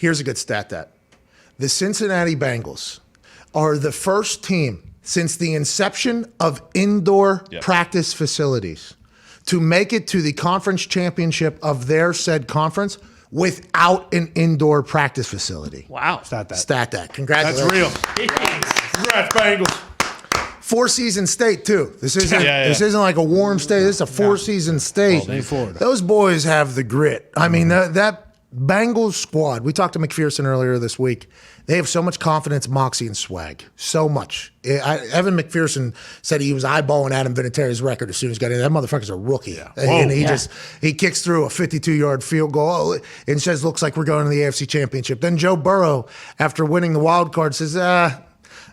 Here's a good stat that the Cincinnati Bengals are the first team since the inception of indoor practice facilities to make it to the conference championship of their said conference without an indoor practice facility. Wow. Stat that. Congratulations. That's real. Congrats, Bengals. Four-season state, too. This isn't like a warm state. This is a four-season state. Those boys have the grit. I mean, that Bengals squad, we talked to McPherson earlier this week. They have so much confidence, moxie, and swag. So much. Evan McPherson said he was eyeballing Adam Vinatieri's record as soon as he got in. That motherfucker's a rookie. Yeah. And he kicks through a 52-yard field goal and says, looks like we're going to the AFC Championship. Then Joe Burrow, after winning the wild card, says,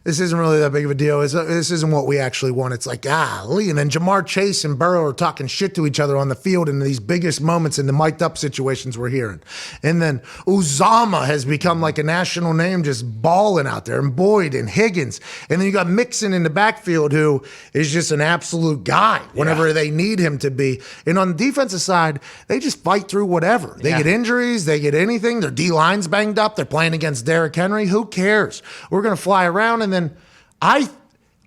this isn't really that big of a deal. This isn't what we actually want. It's like, golly. And then Jamar Chase and Burrow are talking shit to each other on the field in these biggest moments in the mic'd up situations we're hearing. And then Uzama has become like a national name, just balling out there, and Boyd and Higgins. And then you got Mixon in the backfield, who is just an absolute guy whenever they need him to be. And on the defensive side, they just fight through whatever. They get injuries, they get anything. Their D-line's banged up. They're playing against Derrick Henry. Who cares? We're going to fly around. And then I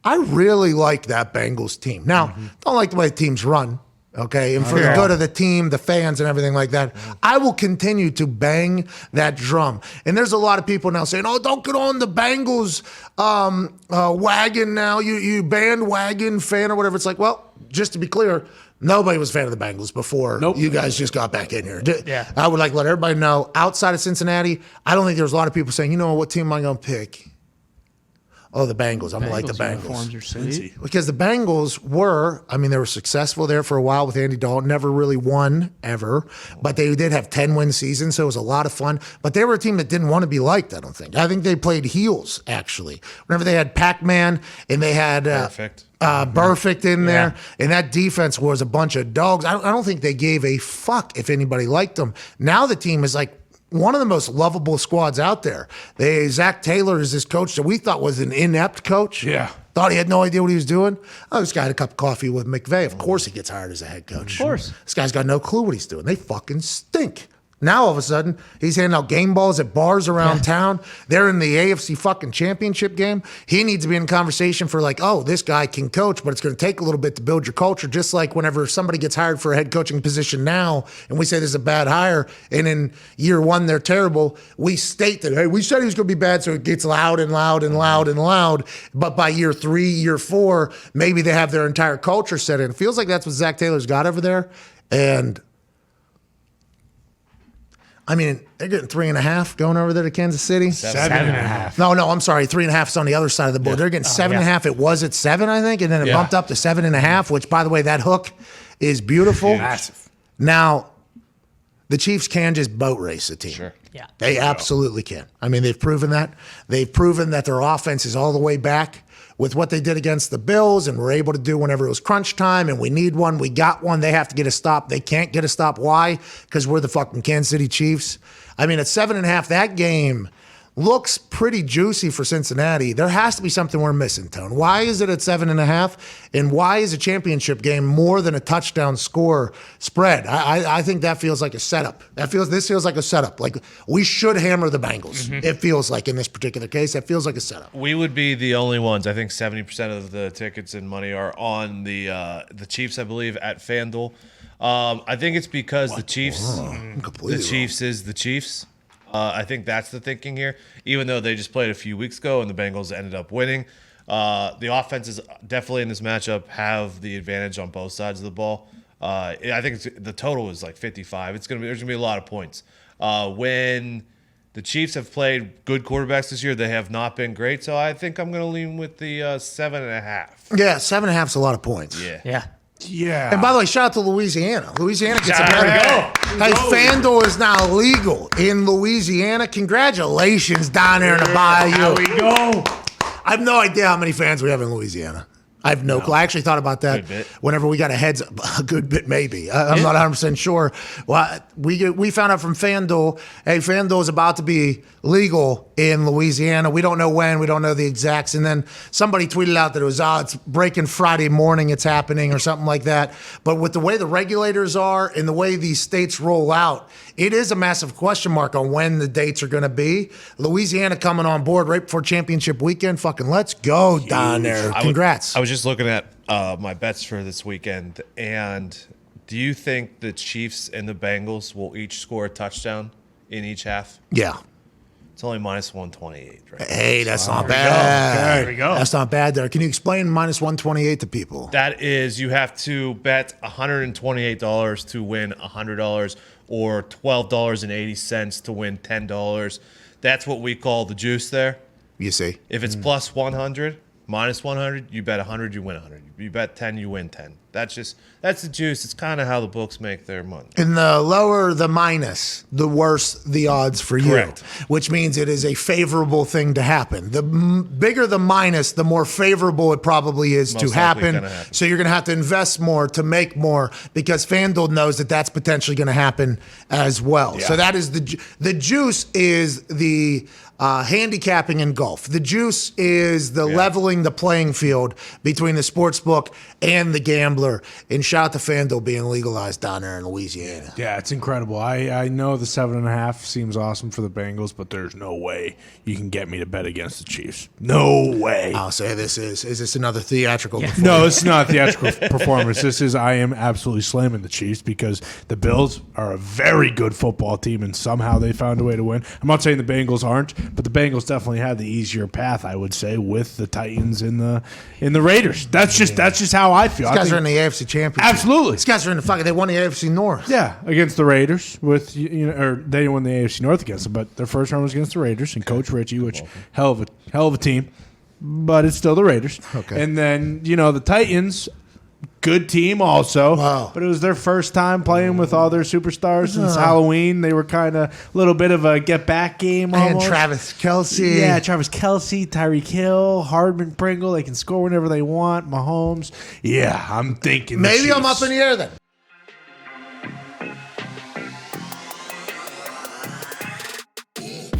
really like that Bengals team. Now, don't like the way teams run, okay? And for the good of the team, the fans, and everything like that, I will continue to bang that drum. And there's a lot of people now saying, oh, don't get on the Bengals wagon now, you bandwagon fan or whatever. It's like, well, just to be clear, nobody was a fan of the Bengals before you guys just got back in here. I would like to let everybody know, outside of Cincinnati, I don't think there's a lot of people saying, you know what team am I going to pick? Oh, the Bengals. I'm going to like the Bengals. Because the Bengals they were successful there for a while with Andy Dalton. Never really won, ever. But they did have 10-win seasons, so it was a lot of fun. But they were a team that didn't want to be liked, I don't think. I think they played heels, actually. Whenever they had Pac-Man and they had Perfect in there, and that defense was a bunch of dogs. I don't think they gave a fuck if anybody liked them. Now the team is like one of the most lovable squads out there. Zach Taylor is this coach that we thought was an inept coach. Yeah. Thought he had no idea what he was doing. Oh, this guy had a cup of coffee with McVay. Of course he gets hired as a head coach. Of course. This guy's got no clue what he's doing. They fucking stink. Now, all of a sudden, he's handing out game balls at bars around town. They're in the AFC fucking championship game. He needs to be in conversation for like, oh, this guy can coach, but it's going to take a little bit to build your culture. Just like whenever somebody gets hired for a head coaching position now, and we say this is a bad hire, and in year one they're terrible, we state that, hey, we said he was going to be bad, so it gets loud and loud and loud and loud. But by year 3, year 4, maybe they have their entire culture set in. It feels like that's what Zach Taylor's got over there. And I mean, they're getting 3.5 going over there to Kansas City. 7.5. No, I'm sorry. 3.5 is on the other side of the board. They're getting 7.5. It was at 7, I think, and then it bumped up to 7.5. Which, by the way, that hook is beautiful. Massive. Now, the Chiefs can just boat race a team. Sure. Yeah. They absolutely can. I mean, they've proven that. They've proven that their offense is all the way back with what they did against the Bills and were able to do whenever it was crunch time, and we need one. We got one. They have to get a stop. They can't get a stop. Why? Because we're the fucking Kansas City Chiefs. I mean, at 7.5, that game looks pretty juicy for Cincinnati. There has to be something we're missing, Tone. Why is it at 7.5? And why is a championship game more than a touchdown score spread? I think that feels like a setup. This feels like a setup. Like, we should hammer the Bengals. It feels like in this particular case, it feels like a setup. We would be the only ones. I think 70% of the tickets and money are on the Chiefs, I believe, at FanDuel. I think it's because the Chiefs is the Chiefs. I think that's the thinking here, even though they just played a few weeks ago and the Bengals ended up winning. The offenses definitely in this matchup have the advantage on both sides of the ball. I think the total is like 55. There's gonna be a lot of points. When the Chiefs have played good quarterbacks this year, they have not been great. So I think I'm gonna lean with the 7.5. Yeah, 7.5 is a lot of points. Yeah. Yeah. And by the way, shout out to Louisiana. Louisiana gets a better go. Hey, FanDuel is now legal in Louisiana. Congratulations down there in the bayou. There we go. I have no idea how many fans we have in Louisiana. I have no clue. I actually thought about that whenever we got a heads up. A good bit, maybe. I'm not 100% sure. Well, we found out from FanDuel, hey, FanDuel is about to be legal in Louisiana. We don't know when. We don't know the exacts. And then somebody tweeted out that it was, it's breaking Friday morning, it's happening or something like that. But with the way the regulators are and the way these states roll out, it is a massive question mark on when the dates are going to be. Louisiana coming on board right before championship weekend. Fucking let's go down there. Congrats. I was just looking at my bets for this weekend, and do you think the Chiefs and the Bengals will each score a touchdown in each half? Yeah. It's only minus 128. Right? Hey, that's not bad. There we go. That's not bad there. Can you explain minus 128 to people? That is, you have to bet $128 to win $100 or $12.80 to win $10. That's what we call the juice there. You see? If it's plus 100, minus 100, you bet 100, you win 100. You bet 10, you win 10. That's the juice. It's kind of how the books make their money. And the lower the minus, the worse the odds for you. Correct. Which means it is a favorable thing to happen. The bigger the minus, the more favorable it probably is to happen. So you're going to have to invest more to make more because FanDuel knows that that's potentially going to happen as well. Yeah. So that is the juice is the handicapping in golf. The juice is the leveling the playing field between the sports book and the gambler. And shout out to FanDuel being legalized down there in Louisiana. Yeah, it's incredible. I know the 7.5 seems awesome for the Bengals, but there's no way you can get me to bet against the Chiefs. No way. I'll say is this another theatrical performance? No, it's not a theatrical performance. This is I am absolutely slamming the Chiefs because the Bills are a very good football team and somehow they found a way to win. I'm not saying the Bengals aren't, but the Bengals definitely had the easier path, I would say, with the Titans and the Raiders. That's just how I feel. These guys are in the AFC Championship. Absolutely. These guys are in they won the AFC North. Yeah, against the Raiders or they didn't win the AFC North against them, but their first round was against the Raiders and Coach Ritchie, which hell of a team, but it's still the Raiders. Okay. And then, the Titans, good team also. Wow. But it was their first time playing with all their superstars since Halloween. They were kind of a little bit of a get-back game almost. And Travis Kelce. Yeah, Travis Kelce, Tyreek Hill, Hardman Pringle. They can score whenever they want. Mahomes. Yeah, I'm thinking maybe I'm up in the air then.